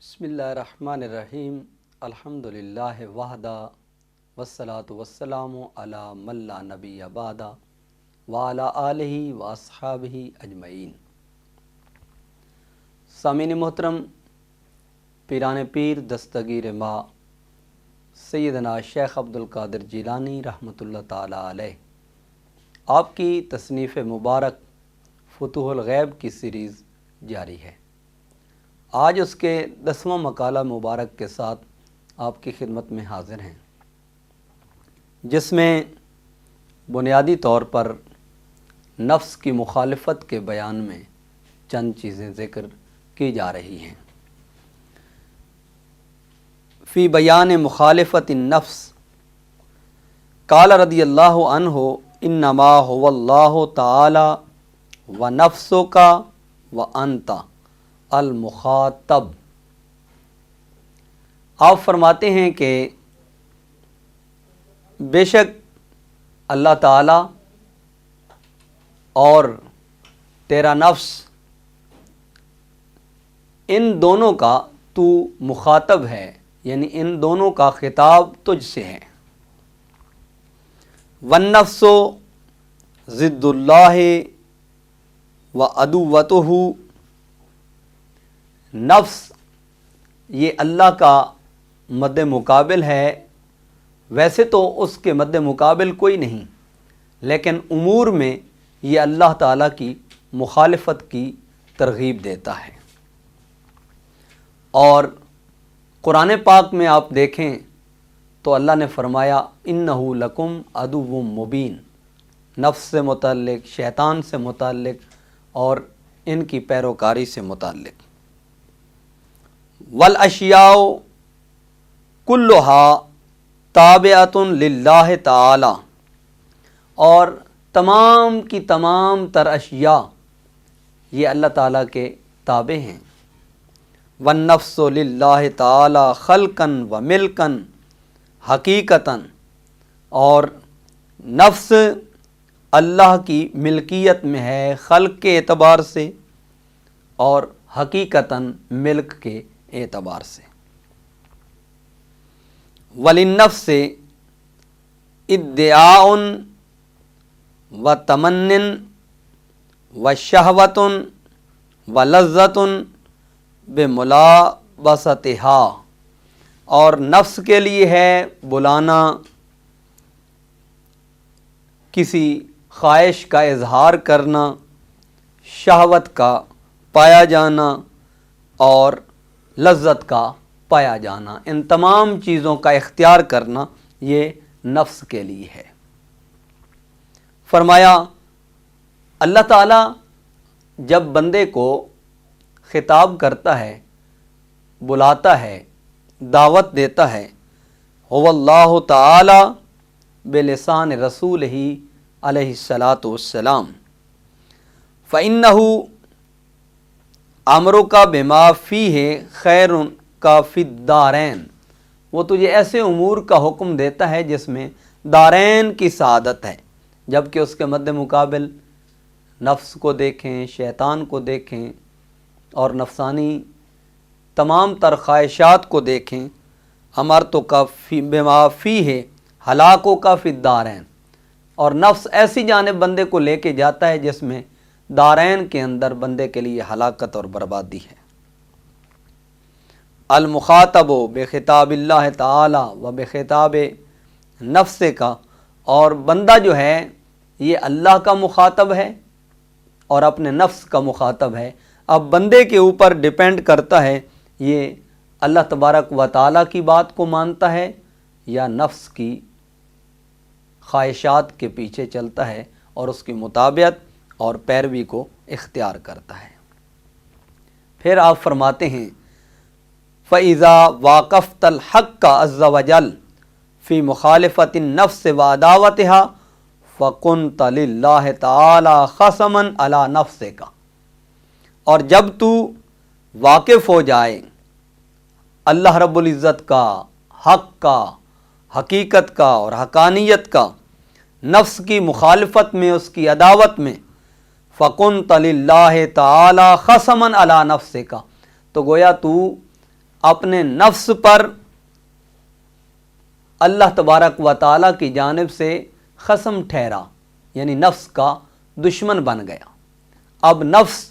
بسم اللہ الرحمن الرحیم الحمدللہ وحدہ والصلاة والسلام علی من لا نبی بعدہ وعلی آلہ واصحابہ اجمعین۔ سامعین محترم، پیران پیر دستگیر ماں سیدنا شیخ عبدالقادر جیلانی رحمۃ اللہ تعالی علیہ آپ کی تصنیف مبارک فتوح الغیب کی سیریز جاری ہے۔ آج اس کے 10واں مقالہ مبارک کے ساتھ آپ کی خدمت میں حاضر ہیں، جس میں بنیادی طور پر نفس کی مخالفت کے بیان میں چند چیزیں ذکر کی جا رہی ہیں۔ فی بیان مخالفت النفس قال رضی اللہ عنہ انما هو اللہ تعالی و نفسک و انت المخاطب۔ آپ فرماتے ہیں کہ بے شک اللہ تعالی اور تیرا نفس، ان دونوں کا تو مخاطب ہے، یعنی ان دونوں کا خطاب تجھ سے ہے۔ والنفس ضد اللہ و عدوتہ، نفس یہ اللہ کا مد مقابل ہے۔ ویسے تو اس کے مد مقابل کوئی نہیں، لیکن امور میں یہ اللہ تعالیٰ کی مخالفت کی ترغیب دیتا ہے۔ اور قرآن پاک میں آپ دیکھیں تو اللہ نے فرمایا انہ لکم عدو مبین، نفس سے متعلق، شیطان سے متعلق اور ان کی پیروکاری سے متعلق۔ والاشیاء کلھا تابعۃ للہ تعالی، اور تمام کی تمام تر اشیاء یہ اللہ تعالیٰ کے تابع ہیں۔ والنفس للہ تعالی خلقا و ملکا حقیقتا، اور نفس اللہ کی ملکیت میں ہے خلق کے اعتبار سے اور حقیقتاً ملک کے اعتبار سے۔ وللنفس ادعاء و تمن و شہوت و لذت بملابستھا، اور نفس کے لیے ہے بلانا، کسی خواہش کا اظہار کرنا، شہوت کا پایا جانا اور لذت کا پایا جانا، ان تمام چیزوں کا اختیار کرنا یہ نفس کے لیے ہے۔ فرمایا اللہ تعالیٰ جب بندے کو خطاب کرتا ہے، بلاتا ہے، دعوت دیتا ہے، هو اللہ تعالی بلسان رسول ہی علیہ الصلاۃ والسلام، فإنہ امرک بما فیہ خیر کا فی الدارین، وہ تجھے ایسے امور کا حکم دیتا ہے جس میں دارین کی سعادت ہے، جبکہ اس کے مد مقابل نفس کو دیکھیں، شیطان کو دیکھیں اور نفسانی تمام تر خواہشات کو دیکھیں، امرتک بما فیہ ہلاکو کا فی الدارین، اور نفس ایسی جانب بندے کو لے کے جاتا ہے جس میں دارین کے اندر بندے کے لیے ہلاکت اور بربادی ہے۔ المخاطب بخطاب اللہ تعالی و بخطاب نفس کا، اور بندہ جو ہے یہ اللہ کا مخاطب ہے اور اپنے نفس کا مخاطب ہے۔ اب بندے کے اوپر ڈیپینڈ کرتا ہے یہ اللہ تبارک و تعالیٰ کی بات کو مانتا ہے یا نفس کی خواہشات کے پیچھے چلتا ہے اور اس کی مطابعت اور پیروی کو اختیار کرتا ہے۔ پھر آپ فرماتے ہیں فَإِذَا وَاقَفْتَ الْحَقَّ عَزَّ وَجَلَّ فِي مُخَالِفَةِ النَّفْسِ وَعَدَاوَتِهَا فَكُنْتَ لِلَّهِ تَعَالَى خَصَمًا عَلَى نَفْسِكَ، اور جب تو واقف ہو جائے اللہ رب العزت کا، حق کا، حقیقت کا اور حقانیت کا، نفس کی مخالفت میں، اس کی عداوت میں، فَكُنْتَ لِلَّهِ تَعَالَى خَصَمًا عَلَى نَفْسِكَ، تو گویا تو اپنے نفس پر اللہ تبارک و تعالیٰ کی جانب سے خصم ٹھہرا، یعنی نفس کا دشمن بن گیا۔ اب نفس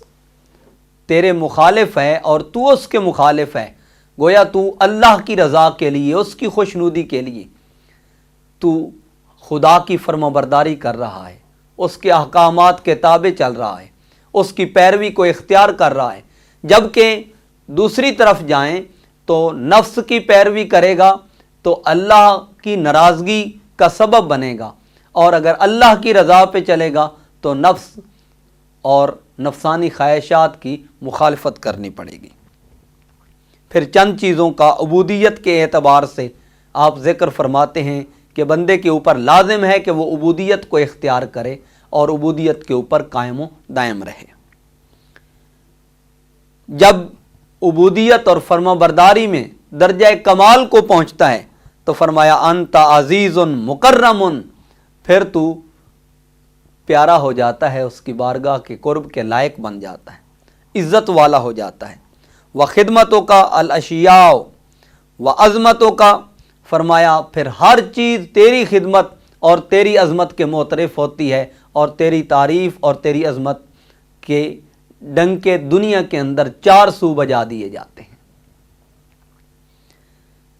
تیرے مخالف ہے اور تو اس کے مخالف ہے، گویا تو اللہ کی رضا کے لیے، اس کی خوشنودی کے لیے تو خدا کی فرمانبرداری کر رہا ہے، اس کے احکامات کے تابع چل رہا ہے، اس کی پیروی کو اختیار کر رہا ہے، جبکہ دوسری طرف جائیں تو نفس کی پیروی کرے گا تو اللہ کی ناراضگی کا سبب بنے گا، اور اگر اللہ کی رضا پہ چلے گا تو نفس اور نفسانی خواہشات کی مخالفت کرنی پڑے گی۔ پھر چند چیزوں کا عبودیت کے اعتبار سے آپ ذکر فرماتے ہیں کہ بندے کے اوپر لازم ہے کہ وہ عبودیت کو اختیار کرے اور عبودیت کے اوپر قائم و دائم رہے۔ جب عبودیت اور فرمانبرداری میں درجہ کمال کو پہنچتا ہے تو فرمایا انت عزیز مکرم، پھر تو پیارا ہو جاتا ہے، اس کی بارگاہ کے قرب کے لائق بن جاتا ہے، عزت والا ہو جاتا ہے۔ وخدمتوں کا الاشیاء و عظمتوں کا، فرمایا پھر ہر چیز تیری خدمت اور تیری عظمت کے معترف ہوتی ہے، اور تیری تعریف اور تیری عظمت کے ڈنکے دنیا کے اندر چار سو بجا دیے جاتے ہیں۔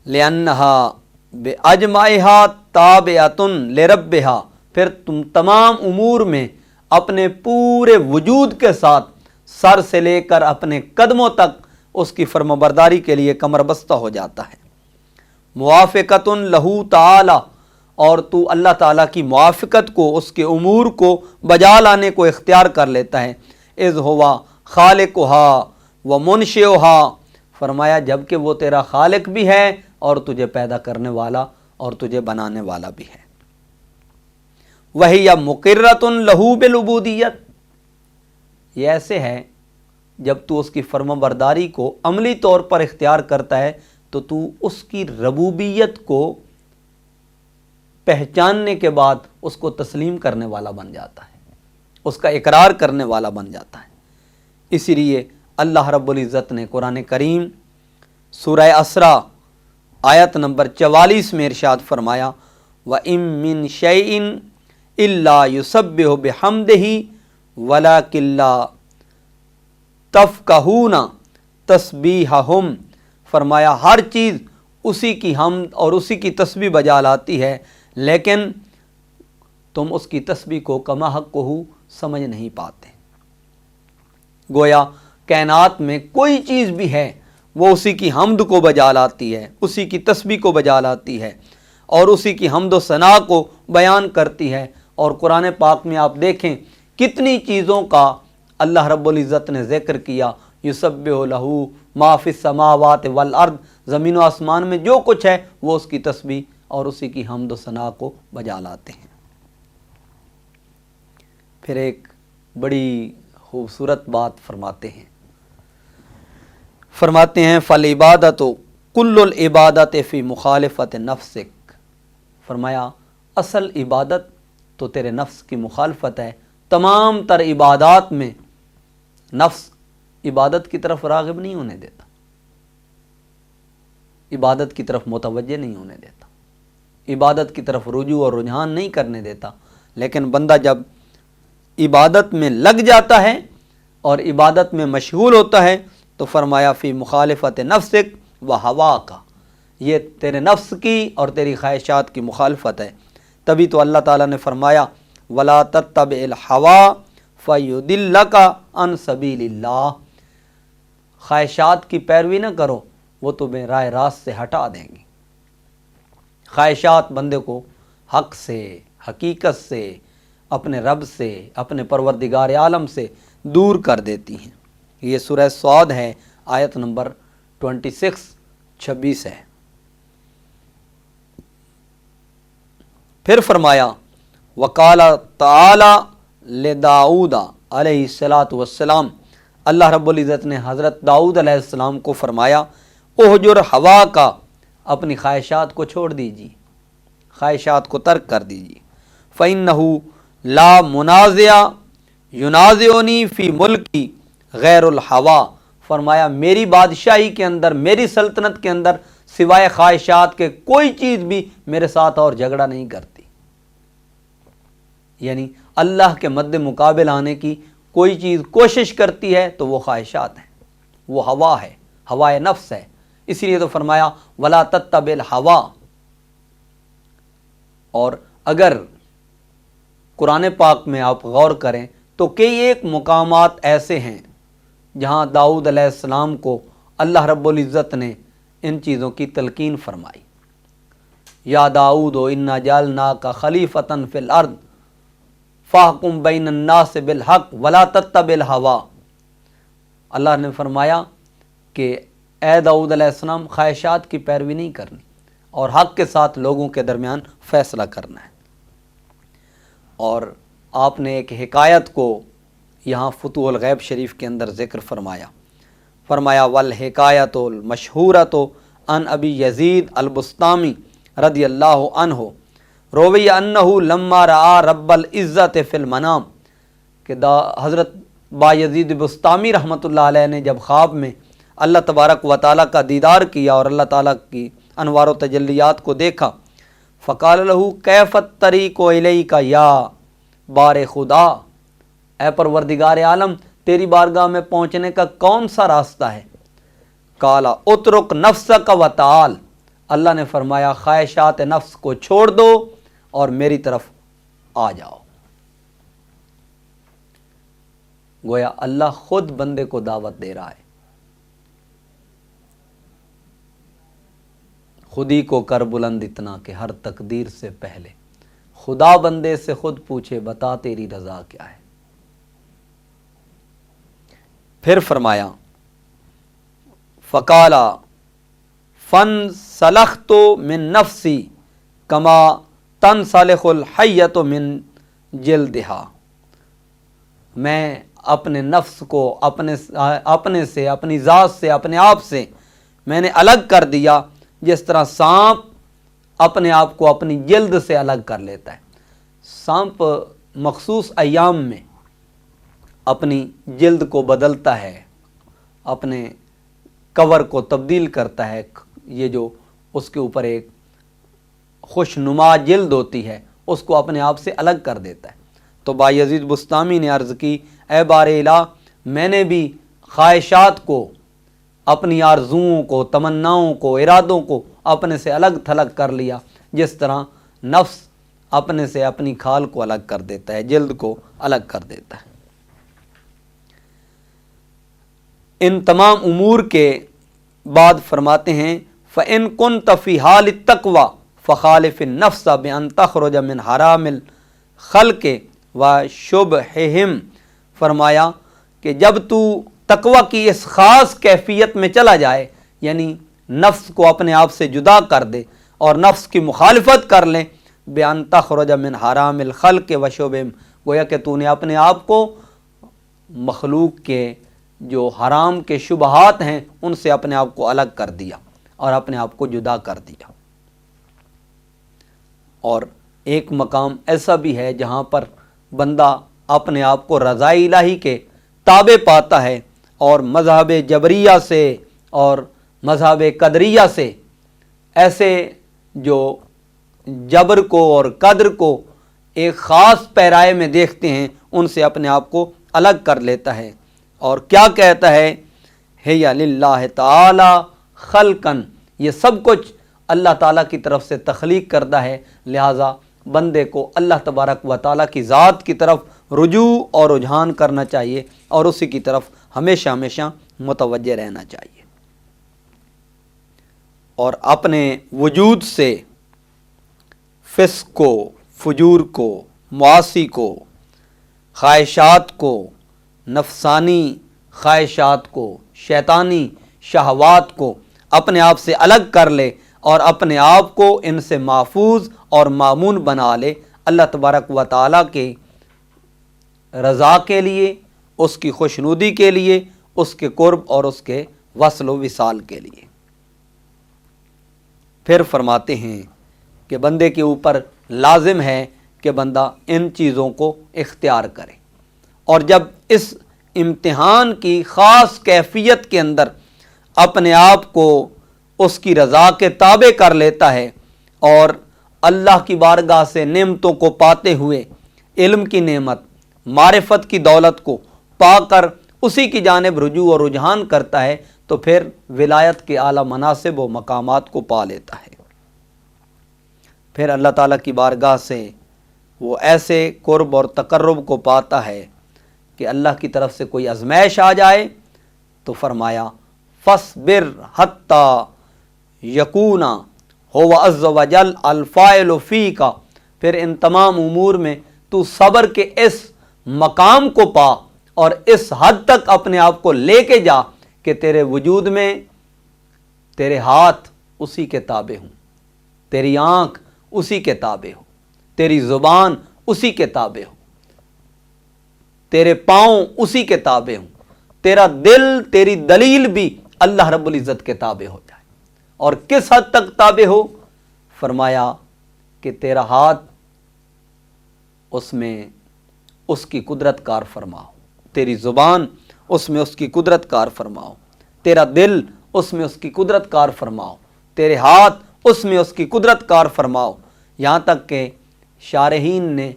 لِأَنَّهَا بِأَجْمَعِهَا تَابِعَةٌ لِرَبِّهَا، پھر تم تمام امور میں اپنے پورے وجود کے ساتھ سر سے لے کر اپنے قدموں تک اس کی فرمانبرداری کے لیے کمر بستہ ہو جاتا ہے۔ موافقۃ لہو تعالی، اور تو اللہ تعالیٰ کی موافقت کو، اس کے امور کو بجا لانے کو اختیار کر لیتا ہے۔ اذ ہوا خالقها و منشئها، فرمایا جب کہ وہ تیرا خالق بھی ہے اور تجھے پیدا کرنے والا اور تجھے بنانے والا بھی ہے۔ وہی مقرۃ لہو بالعبودیت، یہ ایسے ہے جب تو اس کی فرمانبرداری کو عملی طور پر اختیار کرتا ہے تو اس کی ربوبیت کو پہچاننے کے بعد اس کو تسلیم کرنے والا بن جاتا ہے، اس کا اقرار کرنے والا بن جاتا ہے۔ اسی لیے اللہ رب العزت نے قرآن کریم سورہ اسراء آیت نمبر 44 میں ارشاد فرمایا وَإِن مِّن شَيْءٍ إِلَّا يُسَبِّحُ بِحَمْدِهِ وَلَكِن لَّا تَفْقَهُونَ تَسْبِيحَهُمْ، فرمایا ہر چیز اسی کی حمد اور اسی کی تسبیح بجا لاتی ہے، لیکن تم اس کی تسبیح کو کما حق کو سمجھ نہیں پاتے۔ گویا کائنات میں کوئی چیز بھی ہے وہ اسی کی حمد کو بجا لاتی ہے، اسی کی تسبیح کو بجا لاتی ہے اور اسی کی حمد و ثنا کو بیان کرتی ہے۔ اور قرآن پاک میں آپ دیکھیں کتنی چیزوں کا اللہ رب العزت نے ذکر کیا، یسبح لہ ما فی السماوات والارض، زمین و آسمان میں جو کچھ ہے وہ اس کی تسبیح اور اسی کی حمد و ثنا کو بجا لاتے ہیں۔ پھر ایک بڑی خوبصورت بات فرماتے ہیں، فالعبادۃ کل العبادت فی مخالفت نفسک، فرمایا اصل عبادت تو تیرے نفس کی مخالفت ہے۔ تمام تر عبادات میں نفس عبادت کی طرف راغب نہیں ہونے دیتا، عبادت کی طرف متوجہ نہیں ہونے دیتا، عبادت کی طرف رجوع اور رجحان نہیں کرنے دیتا، لیکن بندہ جب عبادت میں لگ جاتا ہے اور عبادت میں مشغول ہوتا ہے تو فرمایا فی مخالفت نفسک و ہوا کا، یہ تیرے نفس کی اور تیری خواہشات کی مخالفت ہے۔ تبھی تو اللہ تعالیٰ نے فرمایا وَلَا تَتَّبِعِ الْهَوَىٰ فَيُضِلَّكَ عَنْ سَبِيلِ اللَّهِ، خواہشات کی پیروی نہ کرو، وہ تمہیں راہ راست سے ہٹا دیں گی۔ خواہشات بندے کو حق سے، حقیقت سے، اپنے رب سے، اپنے پروردگار عالم سے دور کر دیتی ہیں۔ یہ سورہ صاد ہے، آیت نمبر 26 ہے۔ پھر فرمایا وقال تعالی لداؤد علیہ السلام، اللہ رب العزت نے حضرت داؤد علیہ السلام کو فرمایا اہجر ہوا کا، اپنی خواہشات کو چھوڑ دیجیے، خواہشات کو ترک کر دیجیے۔ فَإِنَّهُ لَا مُنَازِعَ يُنَازِعُنِي فِي مُلْكِي غیر الہوا، فرمایا میری بادشاہی کے اندر، میری سلطنت کے اندر سوائے خواہشات کے کوئی چیز بھی میرے ساتھ اور جھگڑا نہیں کرتی۔ یعنی اللہ کے مد مقابل آنے کی کوئی چیز کوشش کرتی ہے تو وہ خواہشات ہیں، وہ ہوا ہے، ہوائے نفس ہے۔ اسی لیے تو فرمایا وَلَا تَتَّبِعِ الْهَوَىٰ۔ اور اگر قرآن پاک میں آپ غور کریں تو کئی ایک مقامات ایسے ہیں جہاں داؤد علیہ السلام کو اللہ رب العزت نے ان چیزوں کی تلقین فرمائی۔ یا داؤد انا جعلناک خلیفۃ فی الارض فاحکم بین الناس بالحق ولا تتبع الہویٰ۔ اللہ نے فرمایا کہ اے داؤد علیہ السلام خواہشات کی پیروی نہیں کرنی اور حق کے ساتھ لوگوں کے درمیان فیصلہ کرنا ہے۔ اور آپ نے ایک حکایت کو یہاں فتوح الغیب شریف کے اندر ذکر فرمایا والحکایت المشہورۃ عن ابی یزید البسطامی رضی اللہ عنہ روی انہ لما رعا رب العزت فی المنام، کہ حضرت با یزید بسطامی رحمۃ اللہ علیہ نے جب خواب میں اللہ تبارک و تعالیٰ کا دیدار کیا اور اللہ تعالیٰ کی انوار و تجلیات کو دیکھا، فقال لہ کیف الطریق الیک یا بار خدا، اے پروردگار عالم تیری بارگاہ میں پہنچنے کا کون سا راستہ ہے؟ قالا اترک نفسک وتعال، اللہ نے فرمایا خواہشات نفس کو چھوڑ دو اور میری طرف آ جاؤ۔ گویا اللہ خود بندے کو دعوت دے رہا ہے، خود ہی کو کر بلند اتنا کہ ہر تقدیر سے پہلے خدا بندے سے خود پوچھے بتا تیری رضا کیا ہے۔ پھر فرمایا فقالا فن سلخت من نفسی کما تنسلخ الحیۃ من جلدہا، میں اپنے نفس کو اپنے سے، اپنی ذات سے، اپنے آپ سے میں نے الگ کر دیا جس طرح سانپ اپنے آپ کو اپنی جلد سے الگ کر لیتا ہے۔ سانپ مخصوص ایام میں اپنی جلد کو بدلتا ہے، اپنے کور کو تبدیل کرتا ہے، یہ جو اس کے اوپر ایک خوش نما جلد ہوتی ہے اس کو اپنے آپ سے الگ کر دیتا ہے۔ تو با یزید بسطامی نے عرض کی اے بار الہ، میں نے بھی خواہشات کو، اپنی آرزوؤں کو، تمناؤں کو، ارادوں کو اپنے سے الگ تھلگ کر لیا، جس طرح نفس اپنے سے اپنی کھال کو الگ کر دیتا ہے، جلد کو الگ کر دیتا ہے۔ ان تمام امور کے بعد فرماتے ہیں فَإِن كُنْتَ فِي حَالِ التَّقْوَى فَخَالِفِ النَّفْسَ بِأَن تَخْرُجَ مِنْ حَرَامِ الْخَلْقِ وَشُبْهِهِمْ، فرمایا کہ جب تو تقوی کی اس خاص کیفیت میں چلا جائے، یعنی نفس کو اپنے آپ سے جدا کر دے اور نفس کی مخالفت کر لیں، بِأَن تَخْرُجَ مِنْ حَرَامِ الْخَلْقِ وَشُبْهِهِمْ، گویا کہ تو نے اپنے آپ کو مخلوق کے جو حرام کے شبہات ہیں ان سے اپنے آپ کو الگ کر دیا اور اپنے آپ کو جدا کر دیا۔ اور ایک مقام ایسا بھی ہے جہاں پر بندہ اپنے آپ کو رضائے الہی کے تابع پاتا ہے اور مذہب جبریہ سے اور مذہب قدریہ سے، ایسے جو جبر کو اور قدر کو ایک خاص پیرائے میں دیکھتے ہیں ان سے اپنے آپ کو الگ کر لیتا ہے، اور کیا کہتا ہے ہِیَ للہ تعالی خلقاً، یہ سب کچھ اللہ تعالیٰ کی طرف سے تخلیق کردہ ہے، لہٰذا بندے کو اللہ تبارک و تعالیٰ کی ذات کی طرف رجوع اور رجحان کرنا چاہیے اور اسی کی طرف ہمیشہ ہمیشہ متوجہ رہنا چاہیے، اور اپنے وجود سے فسق کو، فجور کو، معاصی کو، خواہشات کو، نفسانی خواہشات کو، شیطانی شہوات کو اپنے آپ سے الگ کر لے اور اپنے آپ کو ان سے محفوظ اور مامون بنا لے، اللہ تبارک و تعالیٰ کے رضا کے لیے، اس کی خوشنودی کے لیے، اس کے قرب اور اس کے وصل و وصال کے لیے۔ پھر فرماتے ہیں کہ بندے کے اوپر لازم ہے کہ بندہ ان چیزوں کو اختیار کرے، اور جب امتحان کی خاص کیفیت کے اندر اپنے آپ کو اس کی رضا کے تابع کر لیتا ہے اور اللہ کی بارگاہ سے نعمتوں کو پاتے ہوئے علم کی نعمت، معرفت کی دولت کو پا کر اسی کی جانب رجوع اور رجحان کرتا ہے تو پھر ولایت کے اعلیٰ مناصب و مقامات کو پا لیتا ہے۔ پھر اللہ تعالیٰ کی بارگاہ سے وہ ایسے قرب اور تقرب کو پاتا ہے کہ اللہ کی طرف سے کوئی آزمائش آ جائے تو فرمایا فَاصْبِرْ حَتَّى يَكُونَ هُوَ عَزَّ وَجَلَّ الْفَاعِلُ فِيكَ، پھر ان تمام امور میں تو صبر کے اس مقام کو پا اور اس حد تک اپنے آپ کو لے کے جا کہ تیرے وجود میں تیرے ہاتھ اسی کے تابع ہوں، تیری آنکھ اسی کے تابع ہو، تیری زبان اسی کے تابع ہو، تیرے پاؤں اسی کے تابع ہوں، تیرا دل، تیری دلیل بھی اللہ رب العزت کے تابع ہو جائے۔ اور کس حد تک تابع ہو؟ فرمایا کہ تیرا ہاتھ اس میں اس کی قدرت کار فرماؤ، تیری زبان اس میں اس کی قدرت کار فرماؤ، تیرا دل اس میں اس کی قدرت کار فرماؤ، تیرے ہاتھ اس میں اس کی قدرت کار فرماؤ۔ یہاں تک کہ شارحین نے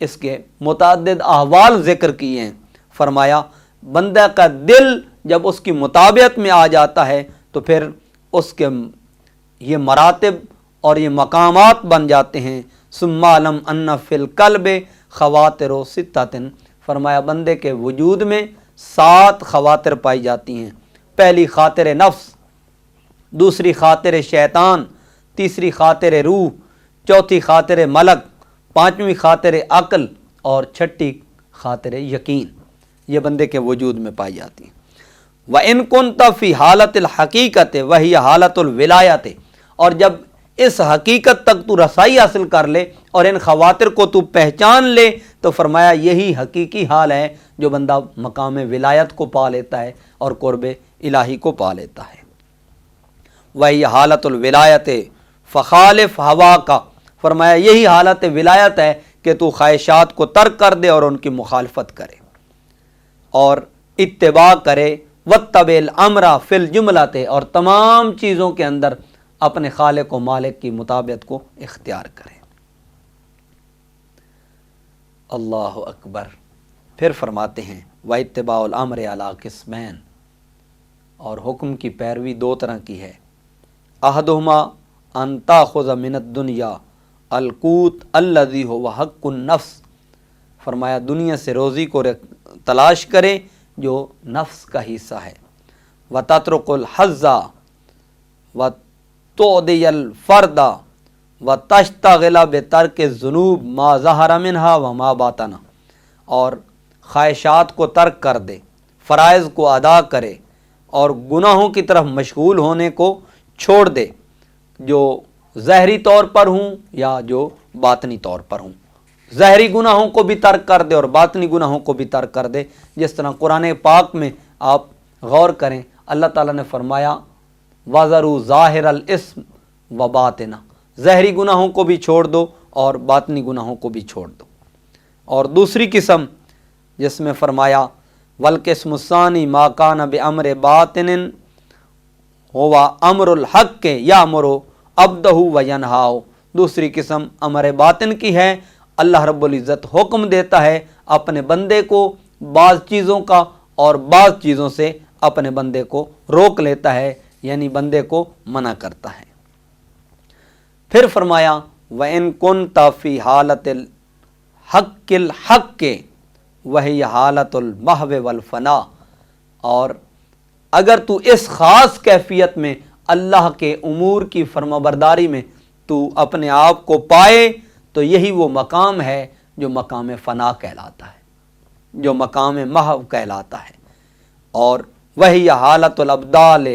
اس کے متعدد احوال ذکر کیے ہیں۔ فرمایا بندہ کا دل جب اس کی مطابعت میں آ جاتا ہے تو پھر اس کے یہ مراتب اور یہ مقامات بن جاتے ہیں۔ ثم علم ان فی القلب خواطر ستۃ، فرمایا بندے کے وجود میں 7 خواطر پائی جاتی ہیں۔ پہلی خاطر نفس، دوسری خاطر شیطان، تیسری خاطر روح، چوتھی خاطر ملک، پانچویں خاطر عقل اور چھٹی خاطر یقین، یہ بندے کے وجود میں پائی جاتی ہیں۔ وَإِن كُنْتَ فِي حالت الحقیقت وہی حالت الولایت، اور جب اس حقیقت تک تو رسائی حاصل کر لے اور ان خواطر کو تو پہچان لے تو فرمایا یہی حقیقی حال ہے جو بندہ مقام ولایت کو پا لیتا ہے اور قرب الہی کو پا لیتا ہے۔ وہی حالت الولایت فخالف ہوا کا، فرمایا یہی حالت ولایت ہے کہ تو خواہشات کو ترک کر دے اور ان کی مخالفت کرے اور اتباع کرے، واتبع الامر فی الجملۃ، اور تمام چیزوں کے اندر اپنے خالق و مالک کی مطابعت کو اختیار کرے۔ اللہ اکبر۔ پھر فرماتے ہیں واتباع الامر علی قسمین، اور حکم کی پیروی 2 طرح کی ہے۔ احدہما ان تاخذ من الدنیا القوت الذی هو حق النفس، فرمایا دنیا سے روزی کو تلاش کرے جو نفس کا حصہ ہے۔ وتترک الحظ وتعدی الفرد وتشتغل بترک الذنوب ما ظہر منها وما باطن، اور خواہشات کو ترک کر دے، فرائض کو ادا کرے اور گناہوں کی طرف مشغول ہونے کو چھوڑ دے، جو ظاہری طور پر ہوں یا جو باطنی طور پر ہوں۔ ظاہری گناہوں کو بھی ترک کر دے اور باطنی گناہوں کو بھی ترک کر دے۔ جس طرح قرآن پاک میں آپ غور کریں، اللہ تعالیٰ نے فرمایا وَذَرُوا ظَاهِرَ الْإِثْمِ وَبَاطِنَهُ، ظاہری گناہوں کو بھی چھوڑ دو اور باطنی گناہوں کو بھی چھوڑ دو۔ اور دوسری قسم جس میں فرمایا وَالْقِسْمُ الثَّانِي مَا كَانَ بِأَمْرِ بَاطِنٍ هُوَ أَمْرُ الْحَقِّ يَأْمُرُ عَبْدَهُ وَيَنْهَاهُ، دوسری قسم امر باطن کی ہے۔ اللہ رب العزت حکم دیتا ہے اپنے بندے کو بعض چیزوں کا اور بعض چیزوں سے اپنے بندے کو روک لیتا ہے، یعنی بندے کو منع کرتا ہے۔ پھر فرمایا وَإِن كُنْتَ فِي حَالَةِ الْحَقِّ الْحَقِّ وَهِيَ حَالَةُ الْمَحْوِ وَالْفَنَاءِ، اور اگر تو اس خاص کیفیت میں اللہ کے امور کی فرمانبرداری میں تو اپنے آپ کو پائے تو یہی وہ مقام ہے جو مقام فنا کہلاتا ہے، جو مقام محو کہلاتا ہے۔ اور وہی حالت الابدال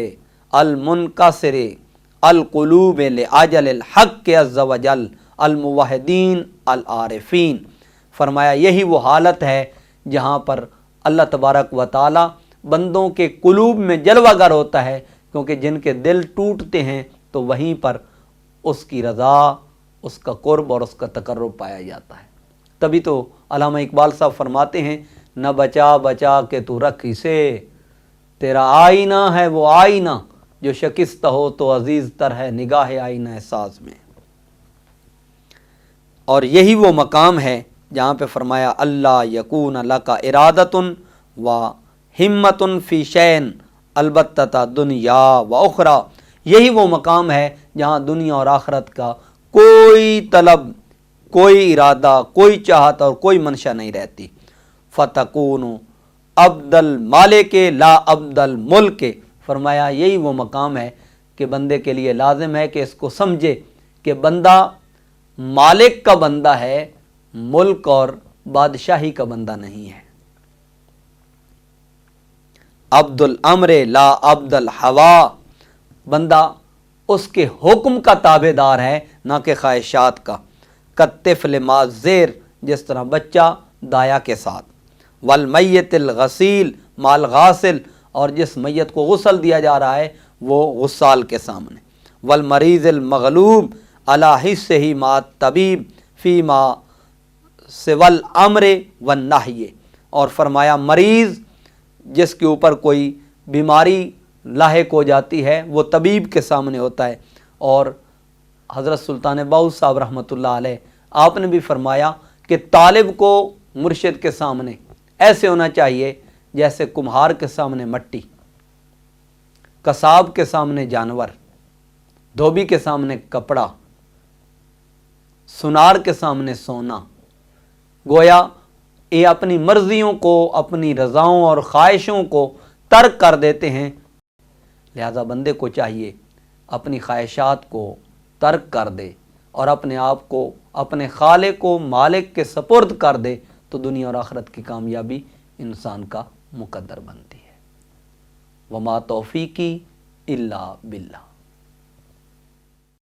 المنکسر القلوب لعجل الحق عز وجل الموحدین العارفین، فرمایا یہی وہ حالت ہے جہاں پر اللہ تبارک و تعالی بندوں کے قلوب میں جلوہ گر ہوتا ہے، کیونکہ جن کے دل ٹوٹتے ہیں تو وہیں پر اس کی رضا، اس کا قرب اور اس کا تقرب پایا جاتا ہے۔ تبھی تو علامہ اقبال صاحب فرماتے ہیں نہ بچا بچا کے تو رکھ اسے، تیرا آئینہ ہے وہ آئینہ جو شکستہ ہو تو عزیز تر ہے نگاہ آئینہ ساز میں۔ اور یہی وہ مقام ہے جہاں پہ فرمایا اللہ یکون لک ارادۃ و ہمت فی شین البتہ دنیا و اخری، یہی وہ مقام ہے جہاں دنیا اور آخرت کا کوئی طلب، کوئی ارادہ، کوئی چاہت اور کوئی منشا نہیں رہتی۔ فتکون عبد المالک لا عبد الملک، فرمایا یہی وہ مقام ہے کہ بندے کے لیے لازم ہے کہ اس کو سمجھے کہ بندہ مالک کا بندہ ہے، ملک اور بادشاہی کا بندہ نہیں ہے۔ عبد الامر لا عبد الہوا، بندہ اس کے حکم کا تابع دار ہے نہ کہ خواہشات کا۔ کالطفل مع الزیر، جس طرح بچہ دایا کے ساتھ۔ والمیت الغسیل مع الغاسل، اور جس میت کو غسل دیا جا رہا ہے وہ غسال کے سامنے۔ والمریض المغلوب علی حسہ مع الطبیب فیما سوی الامر والنہی، اور فرمایا مریض جس کے اوپر کوئی بیماری لاحق ہو جاتی ہے وہ طبیب کے سامنے ہوتا ہے۔ اور حضرت سلطان باؤ صاحب رحمۃ اللہ علیہ آپ نے بھی فرمایا کہ طالب کو مرشد کے سامنے ایسے ہونا چاہیے جیسے کمہار کے سامنے مٹی، قصاب کے سامنے جانور، دھوبی کے سامنے کپڑا، سنار کے سامنے سونا۔ گویا یہ اپنی مرضیوں کو، اپنی رضاؤں اور خواہشوں کو ترک کر دیتے ہیں، لہذا بندے کو چاہیے اپنی خواہشات کو ترک کر دے اور اپنے آپ کو اپنے خالق و مالک کے سپرد کر دے، تو دنیا اور آخرت کی کامیابی انسان کا مقدر بنتی ہے۔ وما توفیقی الا باللہ۔